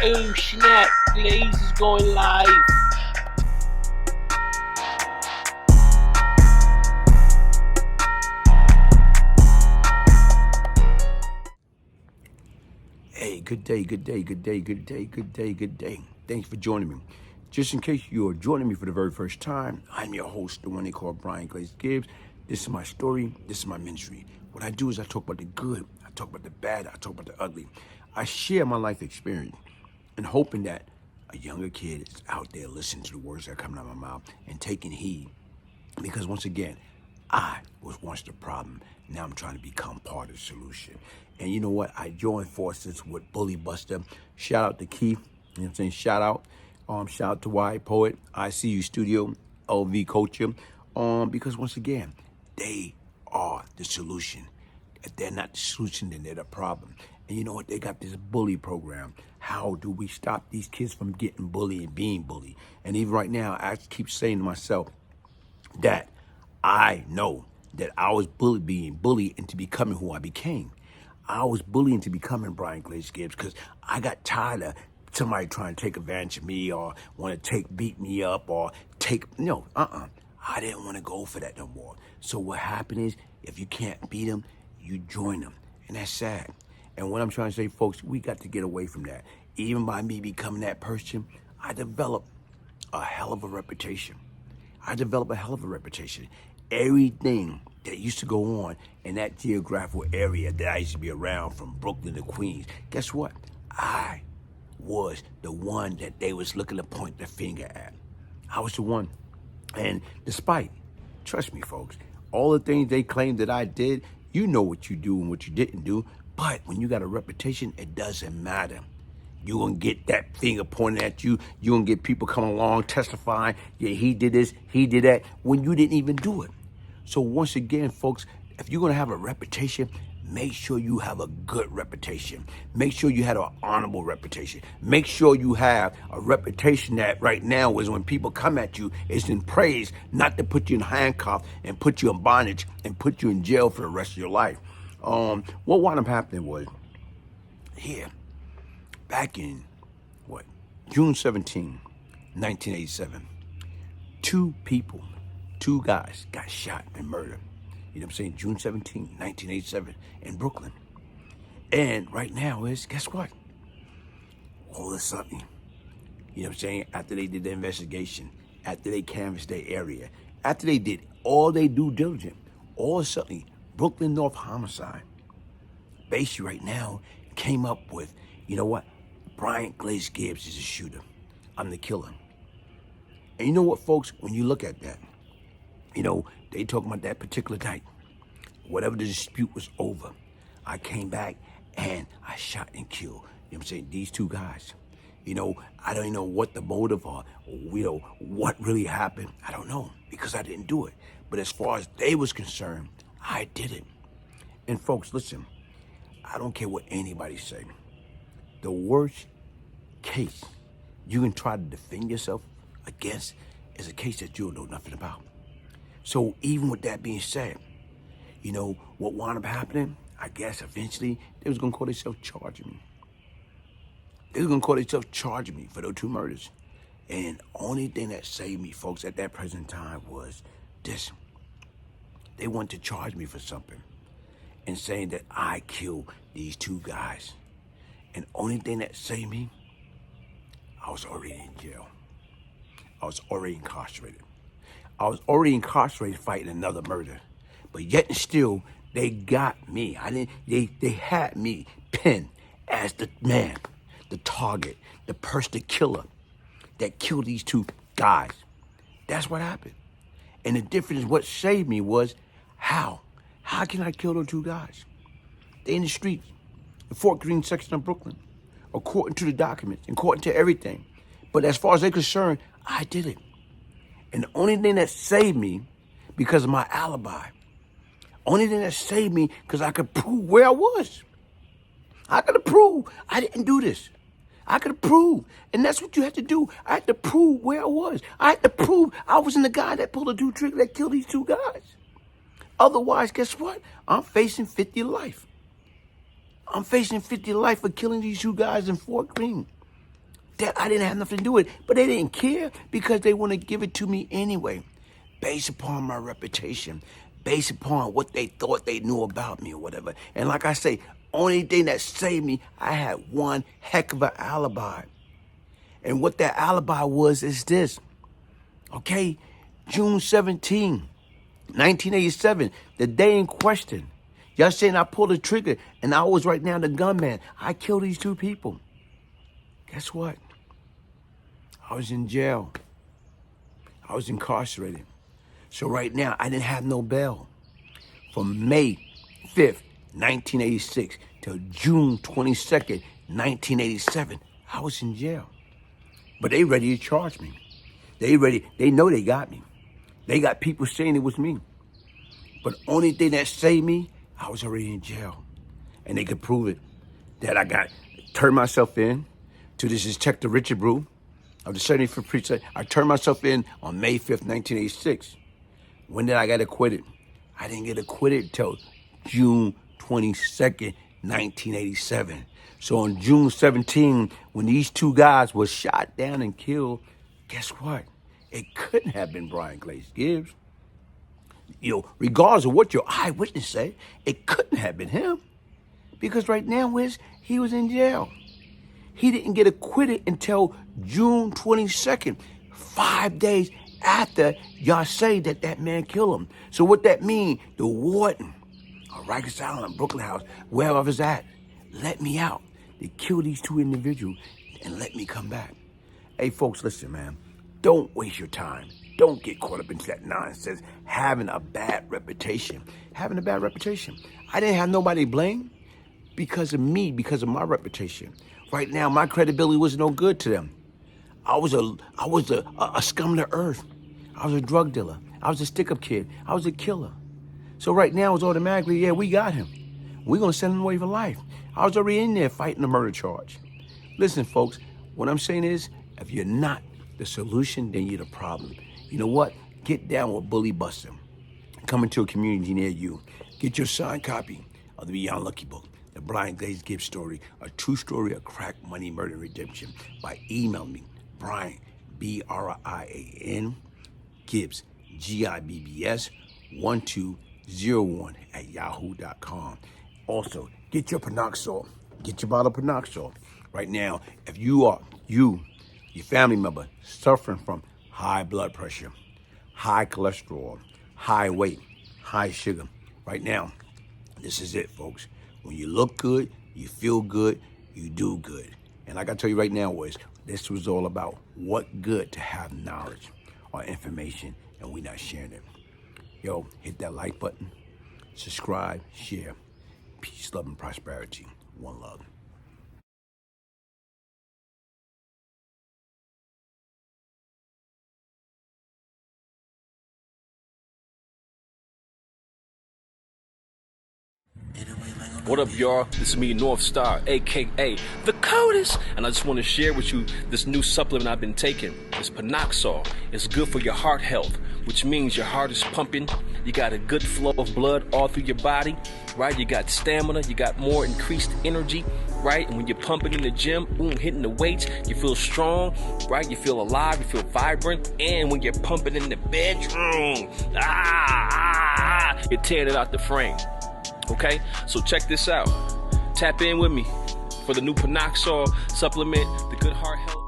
Oh snap, Glaze is going live. Hey, good day, good day, good day, good day, good day, good day. Thanks for joining me. Just in case you're joining me for the very first time, I'm your host, the one they call Brian Glaze Gibbs. This is my story, this is my ministry. What I do is I talk about the good, I talk about the bad, I talk about the ugly. I share my life experience and hoping that a younger kid is out there listening to the words that are coming out of my mouth and taking heed. Because once again, I was once the problem. Now I'm trying to become part of the solution. And you know what? I joined forces with Bully Buster. Shout out to Keith. You know what I'm saying? Shout out to Y Poet, ICU Studio, LV Culture. Because once again, they are the solution. If they're not the solution, then they're the problem. And you know what? They got this bully program. How do we stop these kids from getting bullied and being bullied? And even right now, I keep saying to myself that I know that I was being bullied into becoming who I became. I was bullied into becoming Brian Glaze Gibbs because I got tired of somebody trying to take advantage of me or want to beat me up or I didn't want to go for that no more. So what happened is, if you can't beat them, you join them. And that's sad. And what I'm trying to say, folks, we got to get away from that. Even by me becoming that person, I developed a hell of a reputation. Everything that used to go on in that geographical area that I used to be around, from Brooklyn to Queens, guess what? I was the one that they was looking to point their finger at. I was the one. And despite, trust me, folks, all the things they claimed that I did, you know what you do and what you didn't do. But when you got a reputation, it doesn't matter. You're going to get that finger pointed at you. You're going to get people coming along testifying, yeah, he did this, he did that, when you didn't even do it. So once again, folks, if you're going to have a reputation, make sure you have a good reputation. Make sure you have an honorable reputation. Make sure you have a reputation that right now is when people come at you, it's in praise, not to put you in handcuffs and put you in bondage and put you in jail for the rest of your life. What wound up happening was, here, back in, June 17, 1987, two guys got shot and murdered. You know what I'm saying? June 17, 1987 in Brooklyn. And right now is, guess what? All of a sudden, you know what I'm saying? After they did the investigation, after they canvassed their area, after they did all their due diligence, all of a sudden, Brooklyn North Homicide, basically right now, came up with, you know what? Brian Glaze Gibbs is a shooter. I'm the killer. And you know what, folks? When you look at that, you know, they talking about that particular night. Whatever the dispute was over, I came back and I shot and killed, you know what I'm saying, these two guys. You know, I don't even know what the motive or, you know, what really happened. I don't know, because I didn't do it. But as far as they was concerned, I did it. And folks, listen, I don't care what anybody say. The worst case you can try to defend yourself against is a case that you'll know nothing about. So even with that being said, you know, what wound up happening, I guess eventually they was going to call themselves charging me. They was going to call themselves charging me for those two murders. And only thing that saved me, folks, at that present time was this. They wanted to charge me for something and saying that I killed these two guys. And only thing that saved me, I was already in jail. I was already incarcerated. I was already incarcerated fighting another murder. But yet and still, they got me. They had me pinned as the man, the target, the person, the killer that killed these two guys. That's what happened. And the difference, what saved me was how? How can I kill those two guys? They in the streets, the Fort Greene section of Brooklyn, according to the documents, according to everything. But as far as they're concerned, I did it. And the only thing that saved me, because of my alibi, only thing that saved me, because I could prove where I was. I could have proved I didn't do this. I could have proved. And that's what you had to do. I had to prove where I was. I had to prove I wasn't the guy that pulled the two trigger that killed these two guys. Otherwise, guess what? I'm facing 50 to life. I'm facing 50 to life for killing these two guys in Fort Greene. that I didn't have nothing to do with it. But they didn't care because they want to give it to me anyway, based upon my reputation, based upon what they thought they knew about me or whatever. And like I say, only thing that saved me, I had one heck of an alibi. And what that alibi was is this, okay? June 17, 1987, the day in question. Y'all saying I pulled the trigger and I was right now the gunman. I killed these two people. Guess what? I was in jail. I was incarcerated. So right now, I didn't have no bail. From May 5th, 1986 till June 22nd, 1987, I was in jail. But they ready to charge me. They know they got me. They got people saying it was me. But only thing that saved me, I was already in jail. And they could prove it. That I turned myself in to this Detective Richard Brew of the 75th Precinct. I turned myself in on May 5th, 1986. When did I get acquitted? I didn't get acquitted till June 22nd, 1987. So on June 17, when these two guys were shot down and killed, guess what? It couldn't have been Brian Glaze Gibbs. You know, regardless of what your eyewitness say, it couldn't have been him. Because right now, he was in jail. He didn't get acquitted until June 22nd, 5 days after y'all say that man killed him. So what that mean? The warden of Rikers Island, Brooklyn House, wherever I was at, let me out. They killed these two individuals and let me come back. Hey, folks, listen, man. Don't waste your time. Don't get caught up into that nonsense. Having a bad reputation. I didn't have nobody to blame because of me, because of my reputation. Right now, my credibility was no good to them. I was a scum of the earth. I was a drug dealer. I was a stick-up kid. I was a killer. So right now, it's automatically, yeah, we got him. We're going to send him away for life. I was already in there fighting the murder charge. Listen, folks, what I'm saying is, if you're not the solution, then you're the problem. You know what? Get down with Bully Buster. Come into a community near you. Get your signed copy of the Beyond Lucky book, the Brian Glaze Gibbs story, a true story of crack money, murder, and redemption, by email me, Brian, B-R-I-A-N, Gibbs, G-I-B-B-S, 1201 at yahoo.com. Also, get your Panoxol. Get your bottle of Panoxol. Right now, if your family member, suffering from high blood pressure, high cholesterol, high weight, high sugar, right now, this is it, folks. When you look good, you feel good, you do good. And like I tell you right now, this was all about what good to have knowledge or information, and we're not sharing it. Yo, hit that like button, subscribe, share. Peace, love, and prosperity. One love. What up, y'all? This is me, North Star, aka the Codest, and I just want to share with you this new supplement I've been taking. It's Panoxol. It's good for your heart health, which means your heart is pumping. You got a good flow of blood all through your body, right? You got stamina, you got more increased energy, right? And when you're pumping in the gym, hitting the weights, you feel strong, right? You feel alive, you feel vibrant. And when you're pumping in the bedroom, you're tearing it out the frame. Okay, so check this out. Tap in with me for the new Panoxol supplement, the good heart health.